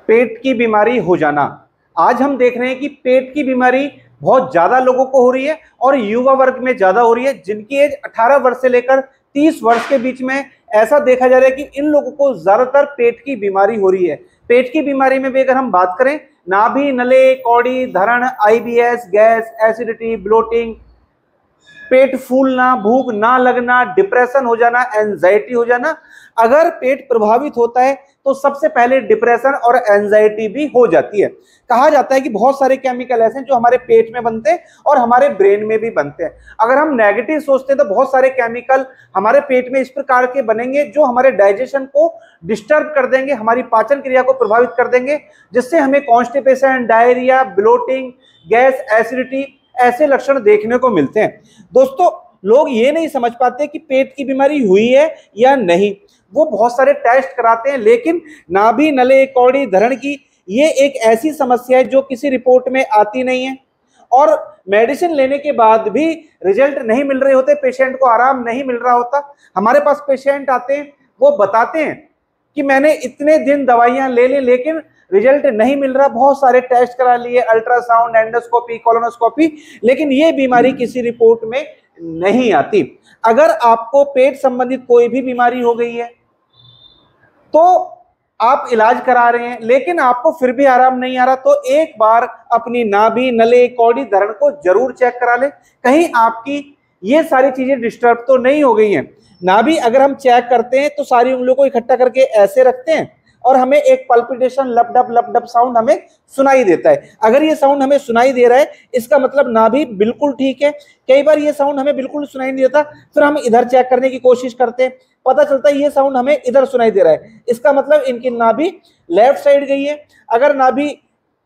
पेट की बीमारी हो जाना। आज हम देख रहे हैं कि पेट की बीमारी बहुत ज्यादा लोगों को हो रही है और युवा वर्ग में ज्यादा हो रही है, जिनकी एज 18 वर्ष से लेकर 30 वर्ष के बीच में। ऐसा देखा जा रहा है कि इन लोगों को ज्यादातर पेट की बीमारी हो रही है। पेट की बीमारी में भी अगर हम बात करें, नाभि, नले, कौड़ी, धरण, आईबीएस, गैस, एसिडिटी, ब्लोटिंग, पेट फूलना, भूख ना लगना, डिप्रेशन हो जाना, एंजाइटी हो जाना। अगर पेट प्रभावित होता है तो सबसे पहले डिप्रेशन और एंजाइटी भी हो जाती है। कहा जाता है कि बहुत सारे केमिकल ऐसे हैं जो हमारे पेट में बनते हैं और हमारे ब्रेन में भी बनते हैं। अगर हम नेगेटिव सोचते हैं तो बहुत सारे केमिकल हमारे पेट में इस प्रकार के बनेंगे जो हमारे डाइजेशन को डिस्टर्ब कर देंगे, हमारी पाचन क्रिया को प्रभावित कर देंगे, जिससे हमें constipation, diarrhoea, bloating, gas, acidity ऐसे लक्षण देखने को मिलते हैं। दोस्तों, लोग ये नहीं समझ पाते कि पेट की बीमारी हुई है या नहीं। वो बहुत सारे टेस्ट कराते हैं, लेकिन नाभि, नले, कौड़ी, धरण की ये एक ऐसी समस्या है जो किसी रिपोर्ट में आती नहीं है और मेडिसिन लेने के बाद भी रिजल्ट नहीं मिल रहे होते, पेशेंट को आराम नहीं मिल रहा होता। हमारे पास पेशेंट आते हैं, वो बताते हैं कि मैंने इतने दिन दवाइयां ले ली लेकिन रिजल्ट नहीं मिल रहा, बहुत सारे टेस्ट करा लिए, अल्ट्रासाउंड, एंडोस्कोपी, कोलोनोस्कोपी, लेकिन ये बीमारी किसी रिपोर्ट में नहीं आती। अगर आपको पेट संबंधित कोई भी बीमारी हो गई है तो आप इलाज करा रहे हैं लेकिन आपको फिर भी आराम नहीं आ रहा, तो एक बार अपनी नाभि, नले, कौड़ी, धरण को जरूर चेक करा ले, कहीं आपकी ये सारी चीजें डिस्टर्ब तो नहीं हो गई हैं। नाभि अगर हम चेक करते हैं तो सारी उंगलियों को इकट्ठा करके ऐसे रखते हैं और हमें एक पल्पिटेशन, लप डप साउंड हमें सुनाई देता है। अगर ये साउंड हमें सुनाई दे रहा है इसका मतलब नाभि बिल्कुल ठीक है। कई बार ये साउंड हमें बिल्कुल सुनाई नहीं देता, फिर हम इधर चेक करने की कोशिश करते हैं, पता चलता है ये साउंड हमें इधर सुनाई दे रहा है, इसका मतलब इनकी नाभि लेफ्ट साइड गई है। अगर नाभि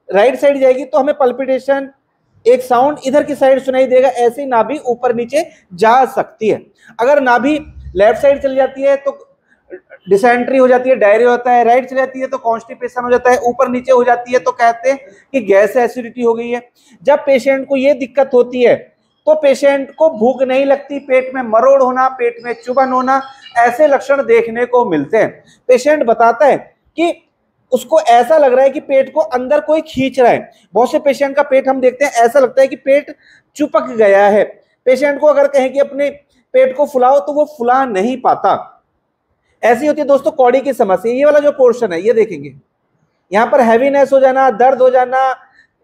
राइट साइड जाएगी तो हमें पल्पिटेशन, एक साउंड इधर की साइड सुनाई देगा, ऐसी नाभि ऊपर नीचे जा सकती है। अगर नाभि लेफ्ट साइड चली जाती है तो डिसेंट्री हो जाती है, डायरिया होता है, राइट चली जाती है तो कॉन्स्टिपेशन हो जाता है, ऊपर नीचे हो जाती है तो कहते हैं कि गैस एसिडिटी हो गई है। जब पेशेंट को ये दिक्कत होती है तो पेशेंट को भूख नहीं लगती, पेट में मरोड़ होना, पेट में चुभन होना, ऐसे लक्षण देखने को मिलते हैं। पेशेंट बताता है कि उसको ऐसा लग रहा है कि पेट को अंदर कोई खींच रहा है। बहुत से पेशेंट का पेट हम देखते हैं ऐसा लगता है कि पेट चिपक गया है। पेशेंट को अगर कहें कि अपने पेट को फुलाओ तो वो फुला नहीं पाता। ऐसी होती है दोस्तों कौड़ी की समस्या। ये वाला जो पोर्शन है ये देखेंगे, यहाँ पर हैवीनेस हो जाना, दर्द हो जाना,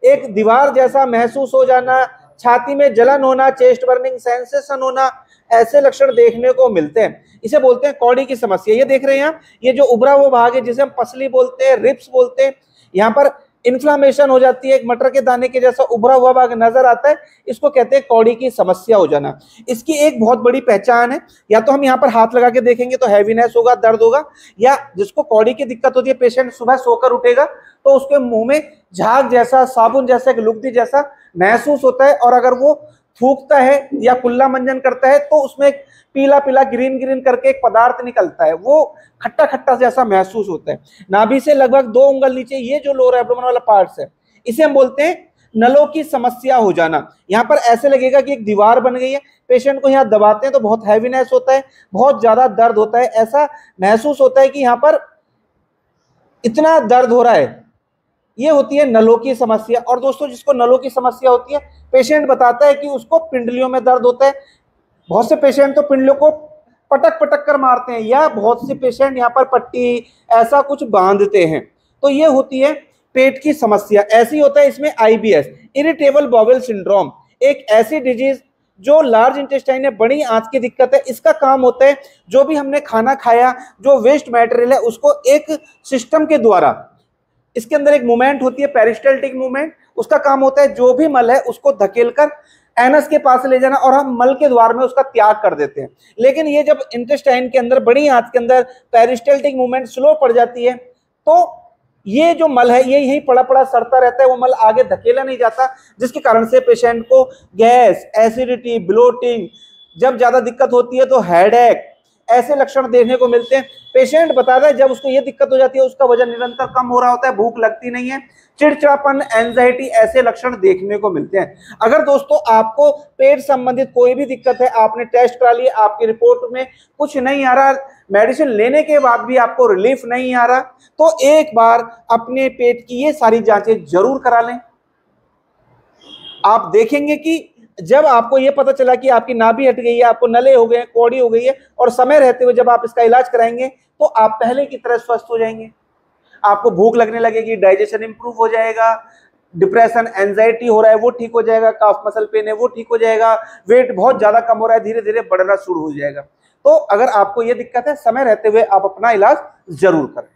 एक दीवार जैसा महसूस हो जाना, छाती में जलन होना, चेस्ट बर्निंग सेंसेशन होना, ऐसे लक्षण देखने को मिलते हैं। इसे बोलते हैं कौड़ी की समस्या। ये देख रहे हैं यहाँ, ये जो उभरा हुआ भाग है जिसे हम पसली बोलते हैं, रिब्स बोलते हैं, यहाँ पर इन्फ्लामेशन हो जाती है, एक मटर के दाने के जैसा उभरा हुआ भाग नजर आता है, इसको कहते हैं कौड़ी की समस्या हो जाना। इसकी एक बहुत बड़ी पहचान है, या तो हम यहाँ पर हाथ लगा के देखेंगे तो हैवीनेस होगा, दर्द होगा, या जिसको कौड़ी की दिक्कत होती है पेशेंट सुबह सोकर उठेगा तो उसके मुंह में झाग जैसा, साबुन जैसा, एक लुगदी जैसा महसूस होता है, और अगर वो थूकता है या कुल्ला मंजन करता है तो उसमें एक पीला पीला ग्रीन ग्रीन करके एक पदार्थ निकलता है, वो खट्टा खट्टा जैसा महसूस होता है। नाभि से लगभग 2 उंगल नीचे ये जो लोअर एब्डोमेन वाला पार्ट्स है इसे हम बोलते हैं नलों की समस्या हो जाना। यहाँ पर ऐसे लगेगा कि एक दीवार बन गई है, पेशेंट को यहाँ दबाते हैं तो बहुत हैवीनेस होता है, बहुत ज्यादा दर्द होता है, ऐसा महसूस होता है कि यहाँ पर इतना दर्द हो रहा है। ये होती है नलों की समस्या। और दोस्तों, जिसको नलों की समस्या होती है पेशेंट बताता है कि उसको पिंडलियों में दर्द होता है। बहुत से पेशेंट तो पिंडलियों को पटक पटक कर मारते हैं, या बहुत से पेशेंट यहाँ पर पट्टी ऐसा कुछ बांधते हैं। तो ये होती है पेट की समस्या। ऐसी होता है इसमें आईबीएस, इरिटेबल बाउल सिंड्रोम, एक ऐसी डिजीज जो लार्ज इंटेस्टाइन में बड़ी आंत की दिक्कत है। इसका काम होता है जो भी हमने खाना खाया, जो वेस्ट मटेरियल है, उसको एक सिस्टम के द्वारा, इसके अंदर एक मूवमेंट होती है पेरिस्टल्टिक मूवमेंट, उसका काम होता है जो भी मल है उसको धकेलकर एनस के पास ले जाना और हम मल के द्वार में उसका त्याग कर देते हैं। लेकिन ये जब इंटेस्टाइन के अंदर, बड़ी आंत के अंदर पेरिस्टल्टिक मूवमेंट स्लो पड़ जाती है तो ये जो मल है ये यहीं पड़ा पड़ा सड़ता रहता है, वो मल आगे धकेला नहीं जाता, जिसके कारण से पेशेंट को गैस, एसिडिटी, ब्लोटिंग, जब ज्यादा दिक्कत होती है तो हेडेक, ऐसे लक्षण देखने को मिलते हैं। पेशेंट बताता है जब उसको ये दिक्कत हो जाती है, उसका वजन निरंतर कम हो रहा होता है, भूख लगती नहीं है, चिड़चिड़ापन, एंजाइटी, ऐसे लक्षण देखने को मिलते हैं। अगर दोस्तों आपको पेट संबंधित कोई भी दिक्कत है, आपने टेस्ट करा लिए, आपकी रिपोर्ट में कुछ नहीं आ रहा, मेडिसिन लेने के बाद भी आपको रिलीफ नहीं आ रहा, तो एक बार अपने पेट की ये सारी जांचें जरूर करा लें। आप देखेंगे कि जब आपको ये पता चला कि आपकी नाभि हट गई है, आपको नले हो गए, कौड़ी हो गई है, और समय रहते हुए जब आप इसका इलाज कराएंगे तो आप पहले की तरह स्वस्थ हो जाएंगे। आपको भूख लगने लगेगी, डाइजेशन इंप्रूव हो जाएगा, डिप्रेशन, एंजाइटी हो रहा है वो ठीक हो जाएगा, काफ मसल पेन है वो ठीक हो जाएगा, वेट बहुत ज्यादा कम हो रहा है धीरे धीरे बढ़ना शुरू हो जाएगा। तो अगर आपको ये दिक्कत है, समय रहते हुए आप अपना इलाज जरूर करें।